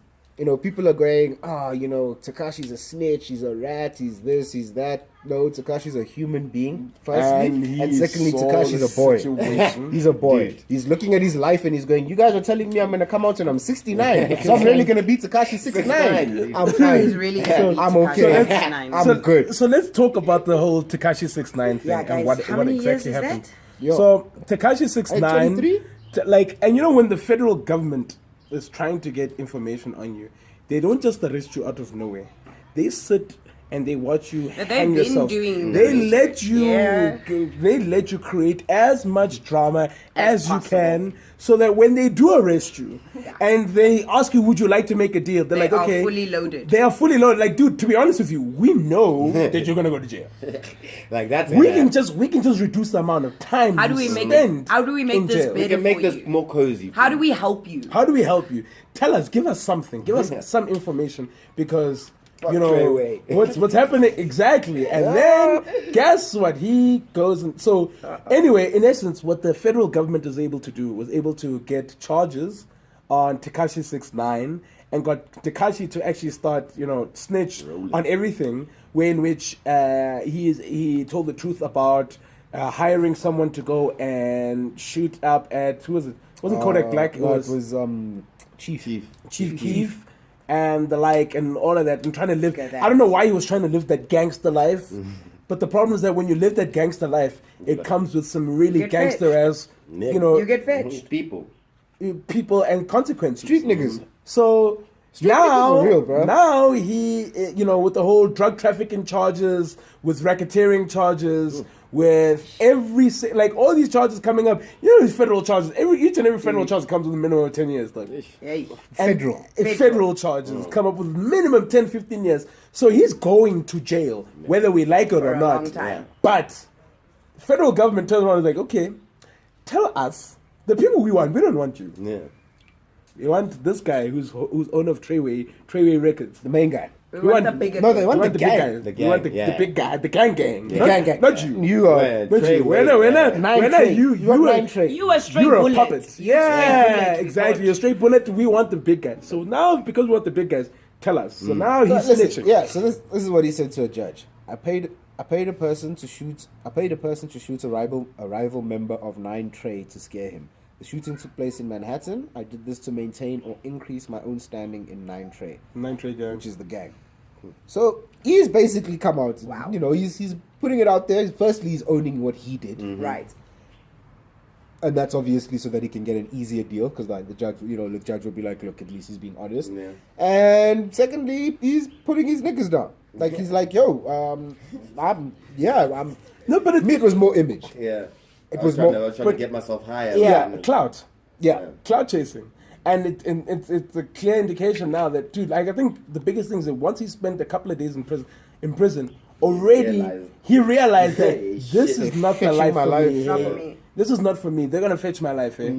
people are going, Tekashi's a snitch, he's a rat, he's this, he's that. No, Tekashi's a human being, firstly. And secondly, Tekashi's a boy. He's a boy. Dude. He's looking at his life and he's going, you guys are telling me I'm going to come out and I'm 69. So I'm really going to beat Tekashi 69. I'm fine. He's really gonna I'm beat okay. Tekashi 69. I'm good. So let's talk about the whole Tekashi 6ix9ine thing Yeah, guys, and what how many exactly years is happened. that? Yo. So Tekashi 6ix9ine, 23? and when the federal government is trying to get information on you, they don't just arrest you out of nowhere. They sit and they watch you They've hang been yourself. doing They this. let you Yeah. they let you create as much drama as you possible. can, so that when they do arrest you and they ask you, would you like to make a deal? They're They like, are okay. fully loaded. They are fully loaded. Like, dude, to be honest with you, we know that you're gonna go to jail. like that's We it. can just reduce the amount of time How you do we make spend it? How do we make in this jail. we better can make for this you? more cozy. How do we help you? How do we help you? Tell us, give us something, give us some information, because Treyway. what's happening exactly. And then guess what? He goes and so anyway, in essence, what the federal government is able to do was able to get charges on Tekashi 6ix9ine and got Tekashi to actually start, snitch on everything. Way in which he told the truth about hiring someone to go and shoot up at who was it? It wasn't Kodak Black. It No, was Chief. Chief Keef and the like and all of that, and trying to live. Look at that. I don't know why he was trying to live that gangster life, but the problem is that when you live that gangster life, it comes with some really Get gangster ass, Nick. You get fetched. people. people and consequences. Street niggas. So now, niggas are real, bro. now he, with the whole drug trafficking charges, with racketeering charges, with all these charges coming up. These federal charges. Each and every federal charge comes with a minimum of 10 years. Like, Hey. and Federal. federal charges come up with minimum 10, 15 years. So he's going to jail, whether we like it or a not. long time. But federal government turns around and is like, okay, tell us the people we want. We don't want you. Yeah. We want this guy who's owner of Treyway Records. The main guy. We You want want- the bigger. No, they We want want the big gang. guy. The We want gang, the yeah. big guy, the gang. The Not, gang. not you. You are. Yeah, Not you. Treyway, We're not Nine tray. you. You want You are- nine tray. You a straight You're a bullet. puppet. You a straight Yeah, bullet. exactly. You're a straight bullet. We want the big guy. So now, because we want the big guys, tell us. So now he's Listen, snitching. yeah, so this is what he said to a judge. I paid a person to shoot a rival member of 9 Tray to scare him. The shooting took place in Manhattan. I did this to maintain or increase my own standing in 9 Tray, 9 Tray gang. which is the gang. So he's basically come out. Wow. He's putting it out there. Firstly, he's owning what he did, Right. and that's obviously so that he can get an easier deal, because like the judge will be like, look, at least he's being honest. Yeah. And secondly, he's putting his niggas down. Like he's like, yo, I'm. No, but Me, it was more image. Yeah. It I was was trying more- to but- get myself higher. yeah, clout. Yeah. Cloud chasing. And it's a clear indication now that, dude, like, I think the biggest thing is that once he spent a couple of days in prison, already he realized that Hey, this shit. is not the Fetching life my for life. me. Not Yeah. for me. This is not for me. They're gonna fetch my life, eh?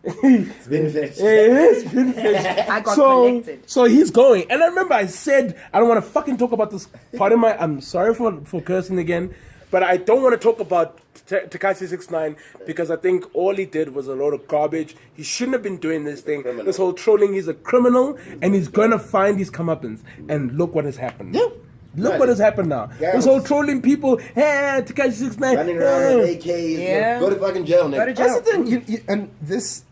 It's been fetched. It's been fetched. I got collected. So he's going. And I remember I said, I don't want to fucking talk about this part of my, I'm sorry for cursing again, but I don't want to talk about Tekashi 6ix9ine because I think all he did was a lot of garbage. He shouldn't have been doing this thing. This whole trolling, he's a criminal and he's going to find his comeuppance. And look what has happened. Yeah. Look what has happened now. Yeah. This whole trolling people, hey, Tekashi 6ix9ine. Running around with AKs. Yeah. Go to fucking jail, Go to nigga. jail. That's the thing. And this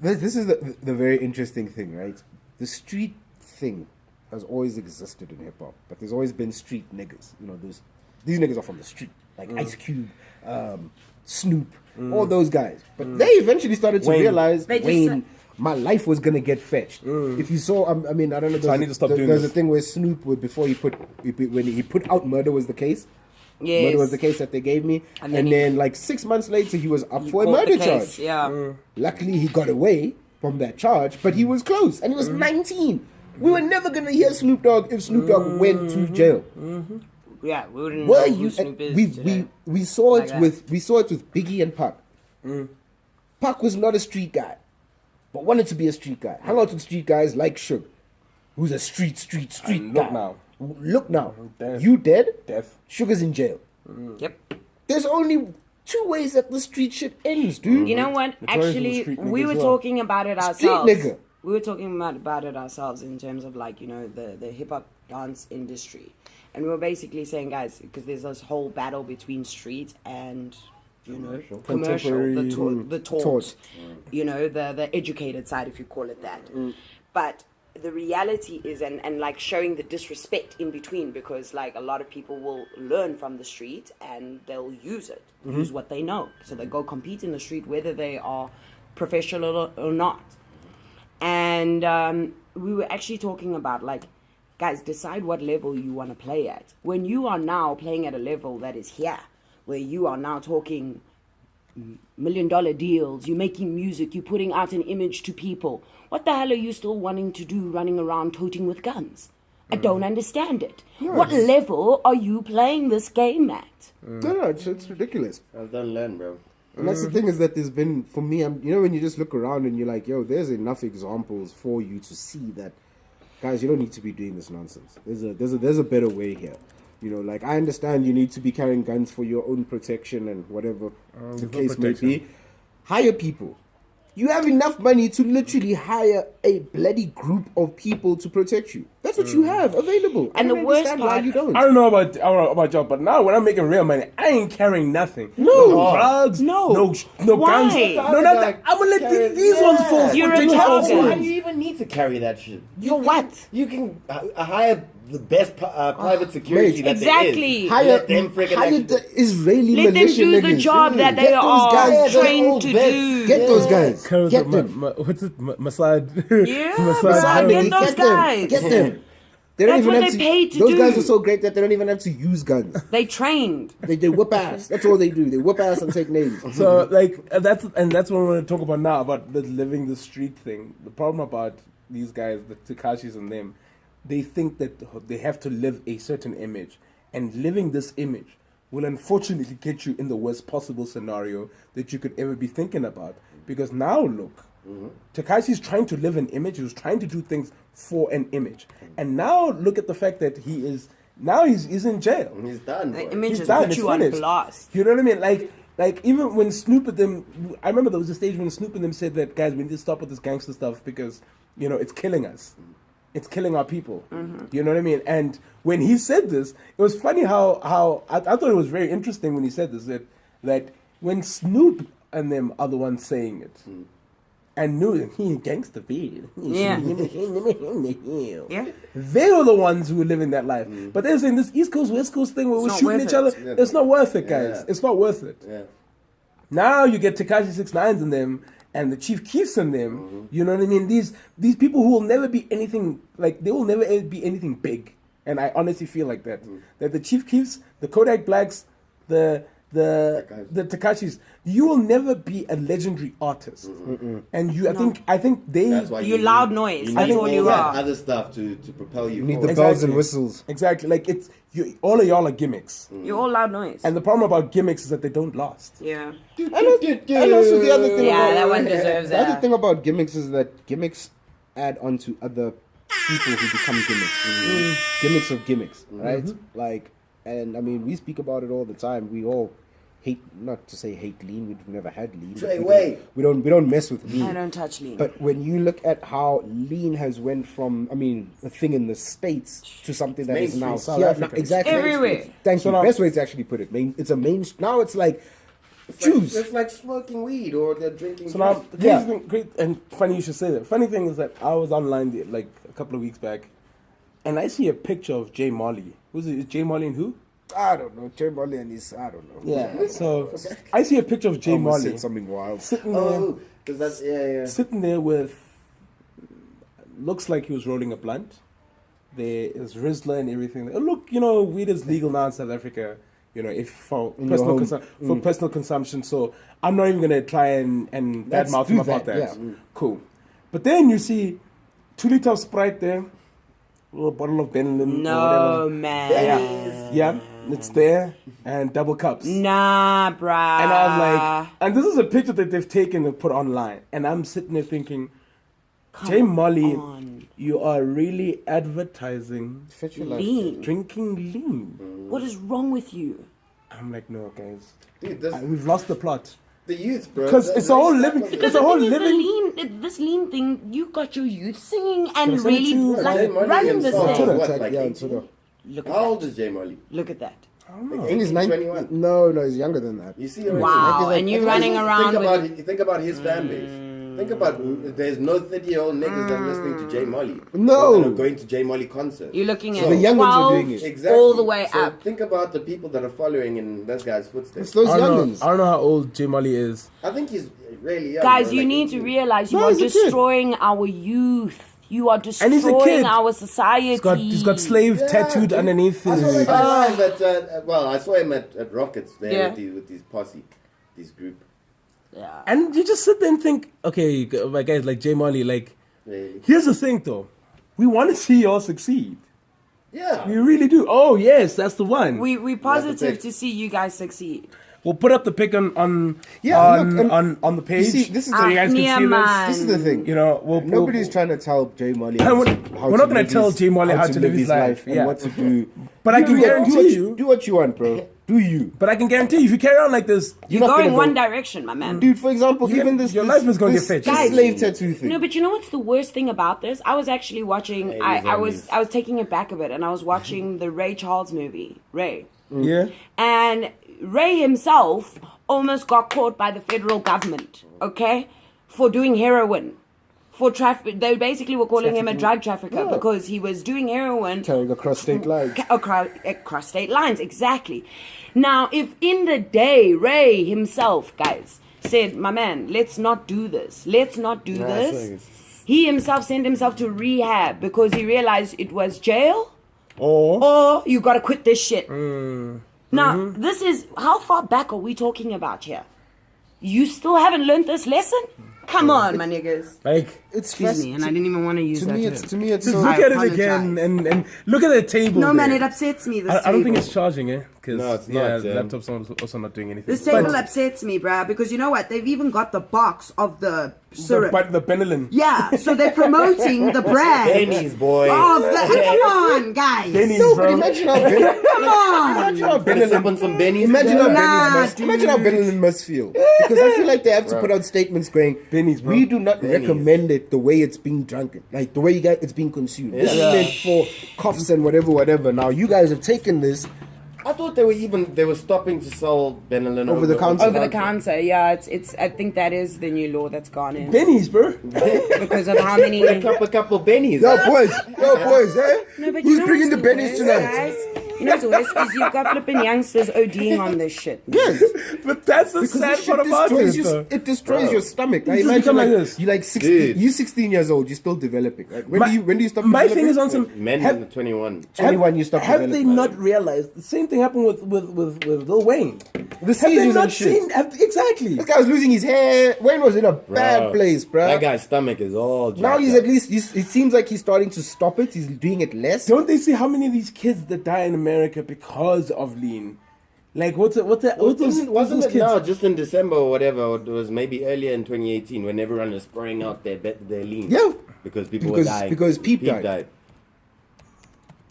is the very interesting thing, right? The street thing has always existed in hip hop, but there's always been street niggas. These niggas are from the street, like Ice Cube, Snoop, all those guys. But they eventually started to Wayne. realize, They just Wayne, my life was gonna get fetched. If you saw, I mean, I don't know. I need to stop doing There's this. a thing where Snoop would, before when he put out Murder Was the Case. Yes. Murder Was the Case that they gave me, And and then then like 6 months later, he was up He for a caught the murder case, charge. Yeah. Luckily, he got away from that charge, but he was close, and he was 19. We were never gonna hear Snoop Dogg if Snoop Dogg went to jail. Yeah, we wouldn't Were know who you? Snoop is We today. saw Like it that. with Biggie and Pac. Pac was not a street guy, but wanted to be a street guy. Hung out with street guys like Suge, who's a street And guy. look now. Look now. Death. You dead? Death. Sugar's in jail. Yep. There's only two ways that the street shit ends, dude. You know what? Notorious Actually, street we nigga were as well. talking about it ourselves. nigga. We were talking about it ourselves in terms of like, you know, the hip hop dance industry. And we were basically saying, guys, because there's this whole battle between street and, you know, commercial, the taught, Taught. you know, the educated side, if you call it that. But the reality is, and like showing the disrespect in between, because like a lot of people will learn from the street and they'll use it, use what they know. So they go compete in the street, whether they are professional or not. And we were actually talking about like, guys, decide what level you want to play at. When you are now playing at a level that is here, where you are now talking $1 million deals, you're making music, you're putting out an image to people. What the hell are you still wanting to do running around toting with guns? I don't understand it. What level are you playing this game at? No, it's ridiculous. I've done learn, bro. And that's the thing is that there's been, for me, you know, when you just look around and you're like, yo, there's enough examples for you to see that, guys, you don't need to be doing this nonsense. There's a better way here. You know, like, I understand you need to be carrying guns for your own protection and whatever the case may be. Hire people. You have enough money to literally hire a bloody group of people to protect you. That's what you have available. And I the don't worst understand why part- you don't. I don't know about y'all, but now when I'm making real money, I ain't carrying nothing. No. drugs. No. No Why? guns. No nothing. I'm gonna let these ones fall. You're for a 24 target. Why hours. do you even need to carry that shit? For what? You can hire the best private security Mate, that there exactly. is. Hire, Let them friggin' hire actually- the Israeli Let them militia do the niggas. job that they Get those are guys. those trained old to vets. do. Get those guys. Curls Get of them. what's it? Mossad. Yeah, Mossad. Mossad, Harry. get those guys. Get them. They don't That's even what have they to, paid to those do. guys are so great that they don't even have to use guns. They trained. They whip ass. That's all they do. They whip ass and take names. So like that's what I want to talk about now, about the living the street thing. The problem about these guys, the Tekashis and them, they think that they have to live a certain image, and living this image will unfortunately get you in the worst possible scenario that you could ever be thinking about. Because now look, Tekashi's trying to live an image. He was trying to do things for an image, and now look at the fact that he's in jail. He's done. The bro. image He's has done, put it's you on finished. blast. You know what I mean? Like even when Snoop and them, I remember there was a stage when Snoop and them said that, guys, we need to stop with this gangster stuff because, you know, it's killing us. It's killing our people. You know what I mean? And when he said this, it was funny how I thought it was very interesting when he said this, that when Snoop and them are the ones saying it, and knew that he gangster beat. Yeah. Yeah. Yeah. They were the ones who were living that life. But they're saying this East Coast, West Coast thing where we're not shooting worth each other, it. Yeah. it's not worth it, guys. Yeah. It's not worth it. Yeah. Now you get Tekashi 6ix9ines in them and the Chief Keefs in them. You know what I mean? These people who will never be anything, like, they will never be anything big. And I honestly feel like that. That the Chief Keefs, the Kodak Blacks, the Tekashis, you will never be a legendary artist. And I think they That's why You loud noise. You That's need all you that are. other stuff to propel you. You need the forward. bells and whistles. Exactly. Like all of y'all are gimmicks. You're all loud noise. And the problem about gimmicks is that they don't last. Yeah. And also the other thing Yeah, about that one deserves the other that. thing about gimmicks is that gimmicks add on to other people who become gimmicks. Gimmicks of gimmicks, right? Like, and I mean, we speak about it all the time. We all hate, not to say hate lean. We've never had lean. Trey but Way. we don't mess with lean. I don't touch lean. But when you look at how lean has went from, I mean, a thing in the States to something that is now mainstream. South here, Africa. exactly. Everywhere. Thank you. now- Best way to actually put it. It's a main. Now it's like It's like- choose. It's like smoking weed or they're drinking. So now, juice. the crazy thing, great and funny you should say that. Funny thing is that I was online like a couple of weeks back, and I see a picture of Jay Marley. Who's it? Is Jay Marley and who? I don't know. Jay Marley and his, I don't know. Yeah. So I see a picture of Jay Almost Marley said something wild. sitting there, Oh, because that's yeah. sitting there with, looks like he was rolling a blunt. There is Rizla and everything. Oh, look, you know, weed is legal now in South Africa. You know, if for In personal your home. for personal consumption. So I'm not even gonna try and Let's badmouth him do about that, that. yeah. Cool. But then you see 2 liter of Sprite there, a little bottle of Benlin. or No, whatever. man. Yeah. It's there and double cups. Nah, bruh. And I was like, and this is a picture that they've taken and put online. And I'm sitting there thinking, J Molly, on. you are really advertising Fit your life. Lean. drinking lean. What is wrong with you? I'm like, no, guys. Dude, We've lost the plot. the youth, bro. Because it's a whole living. It's a whole The living. lean, this lean thing, you got your youth singing and Can I send it really to you? like Jay Molly running this himself, thing. what, like Yeah, 18? Twitter. Look at How that. old is J Molly? Look at that. I think he's 21. No, he's younger than that. You see, already? Wow, Like, and you like, running around with... Think about his fan base. Think about there's no 30-year-old niggas that are listening to J Molly. No. Or that are going to J Molly concerts. You're looking at the young ones are 12 doing it. Exactly. all the way so up. Think about the people that are following in this guy's footsteps. It's those I young don't, know, ones. I don't know how old J Molly is. I think he's really young. Guys, bro, you like need to 18. realize you No, are he's a kid. destroying our youth. You are And he's a destroying kid. our society. He's got slave Yeah, tattooed dude. underneath I saw his. him live at, well, I saw him at Rockets there Yeah. with his posse, his group. Yeah. And you just sit there and think, okay, my guys, like J Molly, like, Really. here's the thing though. We want to see y'all succeed. Yeah. We really do. Oh, yes, that's the one. We're positive pick. to see you guys succeed. We'll put up the pic on Yeah, look, and on the page. see, this is so the- you guys can Yeah, see man. This is the thing. this. You know, Nobody's trying to tell J Molly. And we're how not to gonna live tell his- J Molly how to live his life, and yeah. what to do. But I can Do what- guarantee do what you- do what you want, bro. Do you, But I can guarantee you, if you carry on like this, You're not gonna going go- one direction, my man. dude? For example, You even get- this your this- life is gonna this- get fetched. this Guys, slave tattoo thing. No, but you know what's the worst thing about this? I was actually watching. Hey, I these was taking it back a bit, and I was watching the Ray Charles movie, Ray, yeah. and Ray himself almost got caught by the federal government. Okay, for doing heroin. For traffic, they basically were calling him a drug trafficker Yeah. because he was doing heroin Carrying across state lines. across state lines, exactly. Now, if in the day Ray himself, guys, said, "My man, let's not do this. Let's not do this." He himself sent himself to rehab because he realized it was jail or you got to quit this shit. Now, this is how far back are we talking about here? You still haven't learned this lesson? Come on, my niggas. Like, It's Excuse me, and I didn't even want to use to that me. term. It's to me. It's just so. look I at it apologize. again and look at the table. No, man, there. it upsets me. This I don't think table. it's charging, eh? Because No, it's yeah, not, the yeah. laptop's also not doing anything. This table But upsets me, bruh, because you know what? They've even got the box of the syrup. the Benylin. Yeah, so they're promoting the brand. Benny's, boy. Of the, come on, guys. Benny's, No, but bro. imagine how Ben, Come on. imagine how Gonna sip Benelin, on some Benny's. imagine how Nah, Benelin must, dude. imagine how Benelin must feel, because I feel like they have to put out statements going, Benny's, bro. we do not Benny's. recommend it the way it's being drunken, like the way you guys it's being consumed. This is meant for coughs and whatever. Now you guys have taken this. I thought they were stopping to sell Benelin Over the counter. Over the counter, yeah. It's. I think that is the new law that's gone in Benny's, bro. because of how many. Wake up a couple Benny's. Yo, boys, eh? No, but Who's you know bringing the what's bennies worst, tonight? guys? You know what's worse is you've got flipping youngsters ODing on this shit. Yes, But that's the because sad this shit part about destroys it, though. your, it destroys your stomach. I just imagine become like, like this. you like 16, Dude. you 16 years old, you're still developing. Like, when do you stop? My developing? thing is on some. Men have- in the 21. 21, you stop Have they developing. not realized the same thing happened with Lil Wayne? The Have they seizures not and shit. seen exactly? This guy was losing his hair. Wayne was in a bad place, bro. That guy's stomach is all Now jacked he's up. at least. It seems like he's starting to stop it. He's doing it less. Don't they see how many of these kids that die in America because of lean? Like what's Wasn't those it kids? now, just in December or whatever, or it was maybe earlier in 2018 when everyone was spraying out their lean? Yeah. Because people were Because- dying. because Peep died.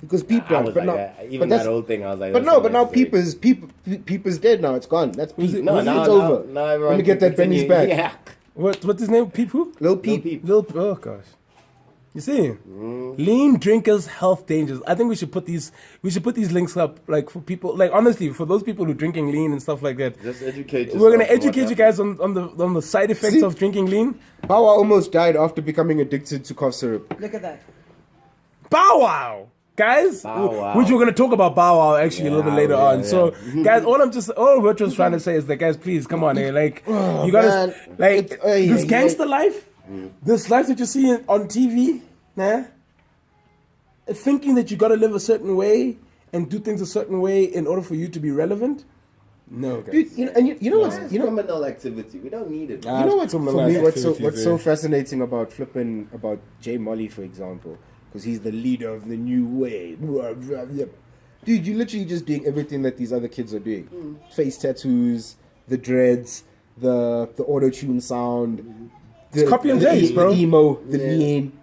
Because Peep I died, was but like, now, even but that that's, whole thing, I was like, but that's no, but now unnecessary. Peep is dead now. It's gone. That's Peep. No, It's now, over. now everyone When you get can that Benny's continue- back, Yeah. What's his name? Peep who? Lil Peep. Peep. Oh gosh. You see, lean drinkers health dangers. I think we should put these links up, like for people, like honestly, for those people who are drinking lean and stuff like that. Just educate yourself. We're gonna on what educate you guys on the side effects See? of drinking lean. Bow Wow almost died after becoming addicted to cough syrup. Look at that. Bow Wow, guys, Bow Wow. which we're gonna talk about Bow Wow actually a little bit later on. yeah. So, guys, all we're just trying to say is that, guys, please come on, like you gotta man. like It's- this gangster life, this life that you see on TV, nah. Thinking that you gotta live a certain way and do things a certain way in order for you to be relevant. No, guys. Dude, you know what's It's you know criminal activity. We don't need it. you know what's some for nice me what's so activities, fascinating about flipping about J Molly, for example, because he's the leader of the new wave. Dude, you're literally just doing everything that these other kids are doing. Face tattoos, the dreads, the auto-tune sound. The, copy and the paste, bro. emo, the lean.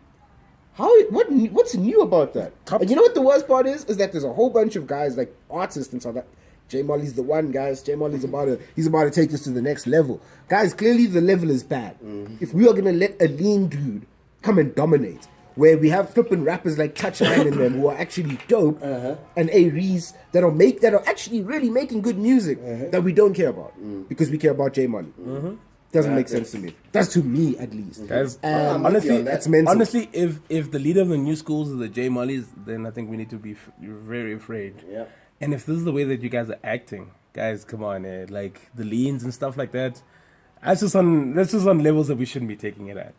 What's new about that? And you know what the worst part is? Is that there's a whole bunch of guys, like artists and stuff like J Molly's the one, guys. J Molly's about to take this to the next level. Guys, clearly the level is bad. If we are gonna let a lean dude come and dominate, where we have flipping rappers like Touchline in them who are actually dope, and A Reese that are actually really making good music that we don't care about because we care about J Molly. Doesn't make sense to me. That's to me at least. Guys, I'm with you honestly, on that. That's mental. honestly, if the leader of the new schools is the J Mollies, then I think we need to be very afraid. Yeah. And if this is the way that you guys are acting, guys, come on, like the leans and stuff like that, that's just on levels that we shouldn't be taking it at.